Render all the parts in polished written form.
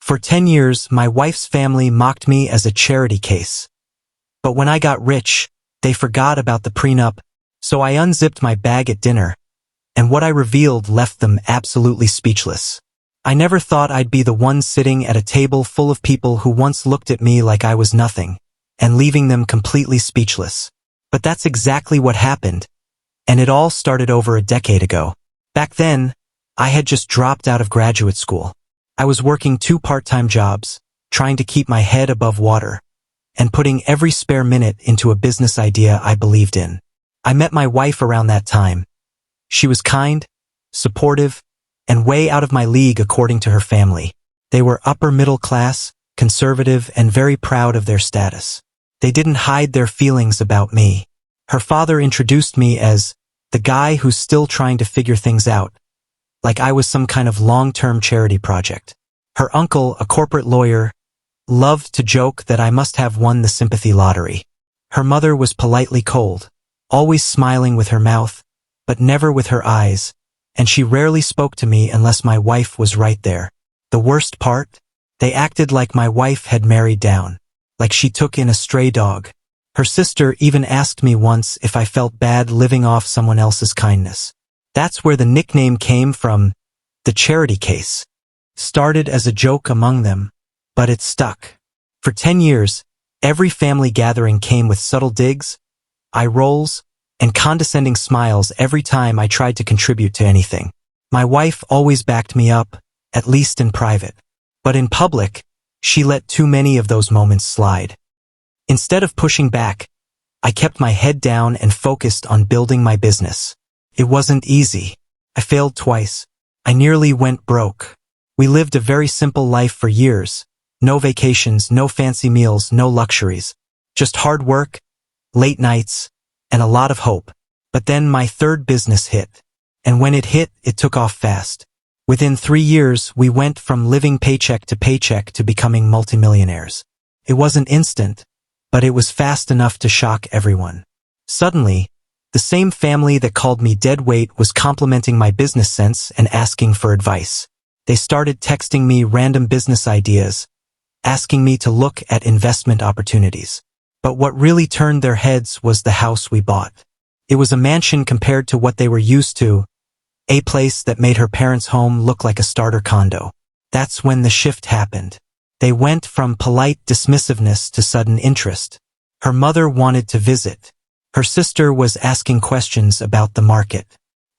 For 10 years, my wife's family mocked me as a charity case. But when I got rich, they forgot about the prenup, so I unzipped my bag at dinner, and what I revealed left them absolutely speechless. I never thought I'd be the one sitting at a table full of people who once looked at me like I was nothing, and leaving them completely speechless. But that's exactly what happened, and it all started over a decade ago. Back then, I had just dropped out of graduate school. I was working 2 part-time jobs, trying to keep my head above water, and putting every spare minute into a business idea I believed in. I met my wife around that time. She was kind, supportive, and way out of my league according to her family. They were upper middle class, conservative, and very proud of their status. They didn't hide their feelings about me. Her father introduced me as the guy who's still trying to figure things out, like I was some kind of long-term charity project. Her uncle, a corporate lawyer, loved to joke that I must have won the sympathy lottery. Her mother was politely cold, always smiling with her mouth, but never with her eyes, and she rarely spoke to me unless my wife was right there. The worst part? They acted like my wife had married down, like she took in a stray dog. Her sister even asked me once if I felt bad living off someone else's kindness. That's where the nickname came from. The charity case started as a joke among them, but it stuck. For 10 years, every family gathering came with subtle digs, eye rolls, and condescending smiles every time I tried to contribute to anything. My wife always backed me up, at least in private. But in public, she let too many of those moments slide. Instead of pushing back, I kept my head down and focused on building my business. It wasn't easy. I failed twice. I nearly went broke. We lived a very simple life for years. No vacations, no fancy meals, no luxuries. Just hard work, late nights, and a lot of hope. But then my third business hit. And when it hit, it took off fast. Within 3 years, we went from living paycheck to becoming multimillionaires. It wasn't instant, but it was fast enough to shock everyone. Suddenly, the same family that called me dead weight was complimenting my business sense and asking for advice. They started texting me random business ideas, asking me to look at investment opportunities. But what really turned their heads was the house we bought. It was a mansion compared to what they were used to, a place that made her parents' home look like a starter condo. That's when the shift happened. They went from polite dismissiveness to sudden interest. Her mother wanted to visit. Her sister was asking questions about the market.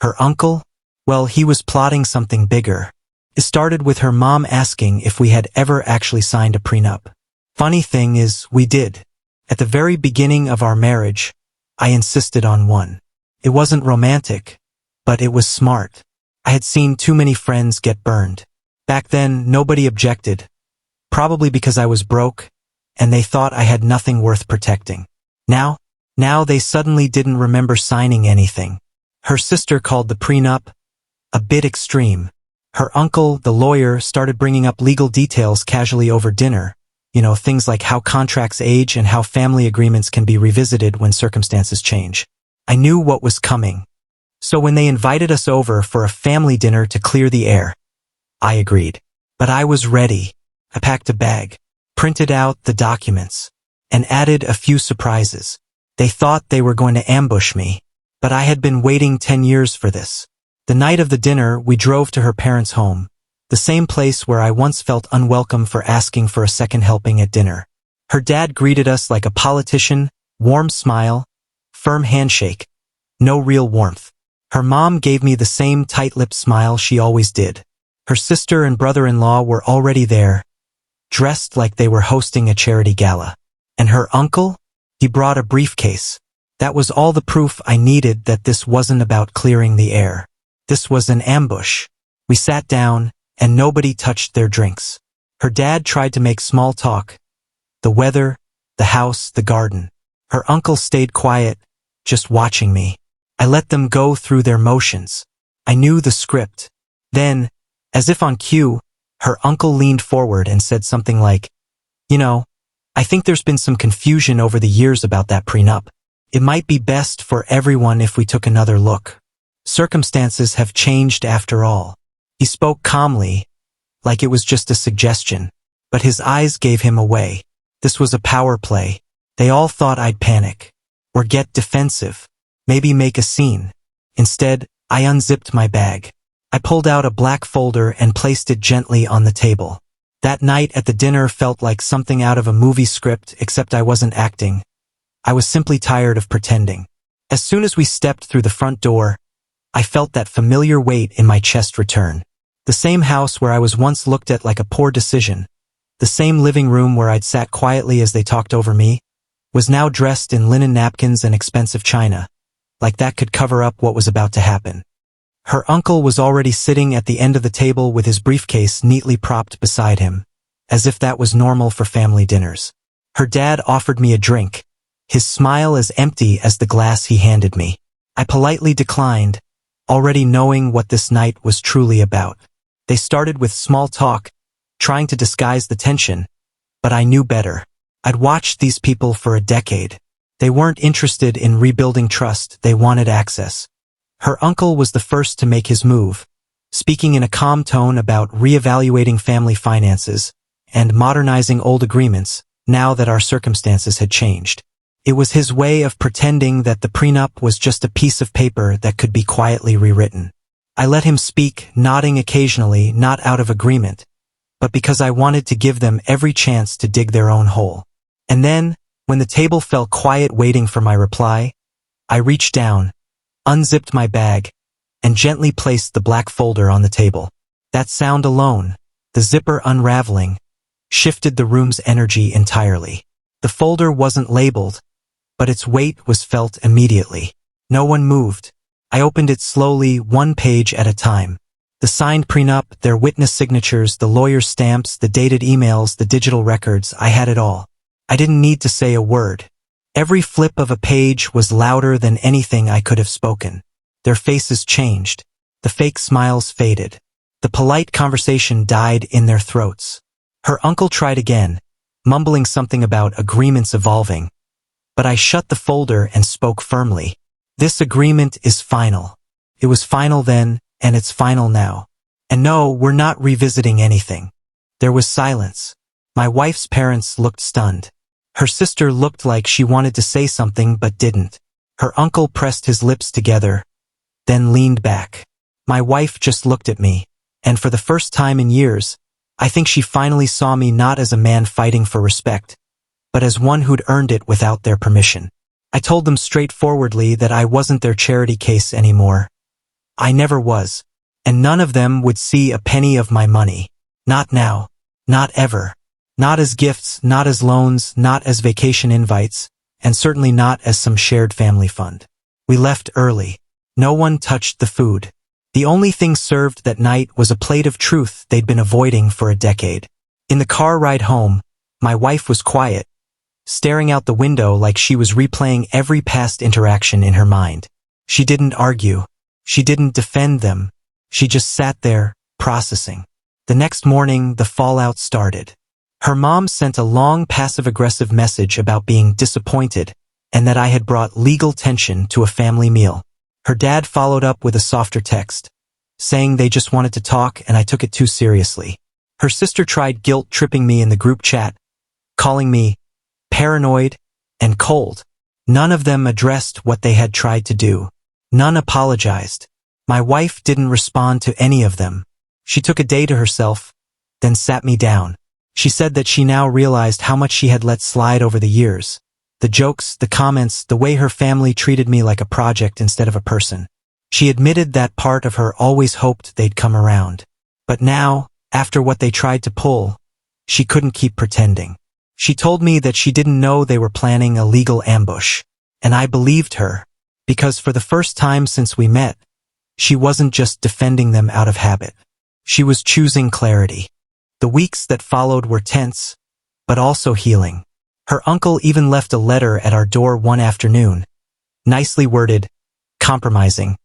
Her uncle? Well, he was plotting something bigger. It started with her mom asking if we had ever actually signed a prenup. Funny thing is, we did. At the very beginning of our marriage, I insisted on one. It wasn't romantic, but it was smart. I had seen too many friends get burned. Back then, nobody objected, probably because I was broke, and they thought I had nothing worth protecting. Now they suddenly didn't remember signing anything. Her sister called the prenup a bit extreme. Her uncle, the lawyer, started bringing up legal details casually over dinner. Things like how contracts age and how family agreements can be revisited when circumstances change. I knew what was coming. So when they invited us over for a family dinner to clear the air, I agreed. But I was ready. I packed a bag, printed out the documents, and added a few surprises. They thought they were going to ambush me, but I had been waiting 10 years for this. The night of the dinner, we drove to her parents' home, the same place where I once felt unwelcome for asking for a second helping at dinner. Her dad greeted us like a politician, warm smile, firm handshake, no real warmth. Her mom gave me the same tight-lipped smile she always did. Her sister and brother-in-law were already there, dressed like they were hosting a charity gala. And her uncle? He brought a briefcase. That was all the proof I needed that this wasn't about clearing the air. This was an ambush. We sat down, and nobody touched their drinks. Her dad tried to make small talk. The weather, the house, the garden. Her uncle stayed quiet, just watching me. I let them go through their motions. I knew the script. Then, as if on cue, her uncle leaned forward and said something like, I think there's been some confusion over the years about that prenup. It might be best for everyone if we took another look. Circumstances have changed after all. He spoke calmly, like it was just a suggestion. But his eyes gave him away. This was a power play. They all thought I'd panic. Or get defensive. Maybe make a scene. Instead, I unzipped my bag. I pulled out a black folder and placed it gently on the table. That night at the dinner felt like something out of a movie script, except I wasn't acting. I was simply tired of pretending. As soon as we stepped through the front door, I felt that familiar weight in my chest return. The same house where I was once looked at like a poor decision, the same living room where I'd sat quietly as they talked over me, was now dressed in linen napkins and expensive china, like that could cover up what was about to happen. Her uncle was already sitting at the end of the table with his briefcase neatly propped beside him, as if that was normal for family dinners. Her dad offered me a drink, his smile as empty as the glass he handed me. I politely declined, already knowing what this night was truly about. They started with small talk, trying to disguise the tension, but I knew better. I'd watched these people for a decade. They weren't interested in rebuilding trust, they wanted access. Her uncle was the first to make his move, speaking in a calm tone about reevaluating family finances and modernizing old agreements now that our circumstances had changed. It was his way of pretending that the prenup was just a piece of paper that could be quietly rewritten. I let him speak, nodding occasionally, not out of agreement, but because I wanted to give them every chance to dig their own hole. And then, when the table fell quiet waiting for my reply, I reached down, unzipped my bag, and gently placed the black folder on the table. That sound alone, the zipper unraveling, shifted the room's energy entirely. The folder wasn't labeled, but its weight was felt immediately. No one moved. I opened it slowly, one page at a time. The signed prenup, their witness signatures, the lawyer's stamps, the dated emails, the digital records, I had it all. I didn't need to say a word. Every flip of a page was louder than anything I could have spoken. Their faces changed. The fake smiles faded. The polite conversation died in their throats. Her uncle tried again, mumbling something about agreements evolving. But I shut the folder and spoke firmly. This agreement is final. It was final then, and it's final now. And no, we're not revisiting anything. There was silence. My wife's parents looked stunned. Her sister looked like she wanted to say something but didn't. Her uncle pressed his lips together, then leaned back. My wife just looked at me, and for the first time in years, I think she finally saw me not as a man fighting for respect, but as one who'd earned it without their permission. I told them straightforwardly that I wasn't their charity case anymore. I never was, and none of them would see a penny of my money. Not now. Not ever. Not as gifts, not as loans, not as vacation invites, and certainly not as some shared family fund. We left early. No one touched the food. The only thing served that night was a plate of truth they'd been avoiding for a decade. In the car ride home, my wife was quiet, staring out the window like she was replaying every past interaction in her mind. She didn't argue. She didn't defend them. She just sat there, processing. The next morning, the fallout started. Her mom sent a long passive-aggressive message about being disappointed and that I had brought legal tension to a family meal. Her dad followed up with a softer text, saying they just wanted to talk and I took it too seriously. Her sister tried guilt-tripping me in the group chat, calling me paranoid and cold. None of them addressed what they had tried to do. None apologized. My wife didn't respond to any of them. She took a day to herself, then sat me down. She said that she now realized how much she had let slide over the years. The jokes, the comments, the way her family treated me like a project instead of a person. She admitted that part of her always hoped they'd come around. But now, after what they tried to pull, she couldn't keep pretending. She told me that she didn't know they were planning a legal ambush. And I believed her, because for the first time since we met, she wasn't just defending them out of habit. She was choosing clarity. The weeks that followed were tense, but also healing. Her uncle even left a letter at our door one afternoon, nicely worded, compromising,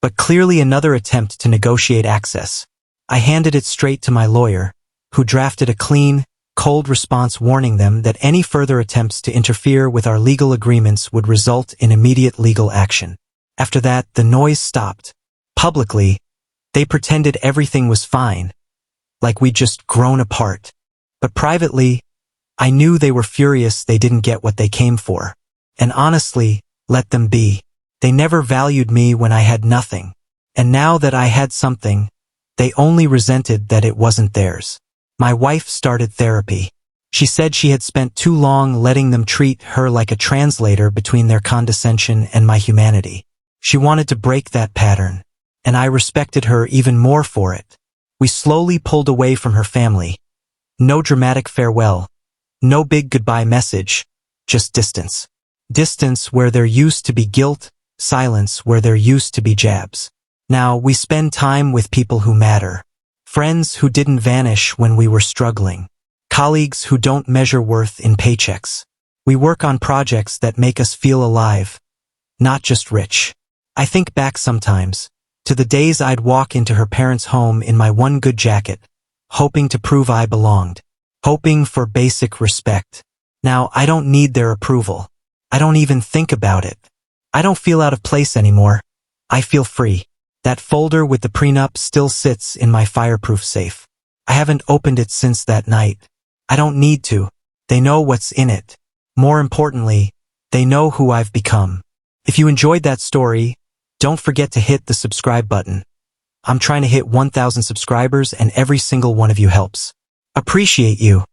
but clearly another attempt to negotiate access. I handed it straight to my lawyer, who drafted a clean, cold response warning them that any further attempts to interfere with our legal agreements would result in immediate legal action. After that, the noise stopped. Publicly, they pretended everything was fine, like we'd just grown apart. But privately, I knew they were furious they didn't get what they came for. And honestly, let them be. They never valued me when I had nothing. And now that I had something, they only resented that it wasn't theirs. My wife started therapy. She said she had spent too long letting them treat her like a translator between their condescension and my humanity. She wanted to break that pattern, and I respected her even more for it. We slowly pulled away from her family. No dramatic farewell. No big goodbye message. Just distance. Distance where there used to be guilt, silence where there used to be jabs. Now we spend time with people who matter. Friends who didn't vanish when we were struggling. Colleagues who don't measure worth in paychecks. We work on projects that make us feel alive, not just rich. I think back sometimes to the days I'd walk into her parents' home in my one good jacket, hoping to prove I belonged, hoping for basic respect. Now I don't need their approval. I don't even think about it. I don't feel out of place anymore. I feel free. That folder with the prenup still sits in my fireproof safe. I haven't opened it since that night. I don't need to. They know what's in it. More importantly, they know who I've become. If you enjoyed that story, don't forget to hit the subscribe button. I'm trying to hit 1,000 subscribers and every single one of you helps. Appreciate you.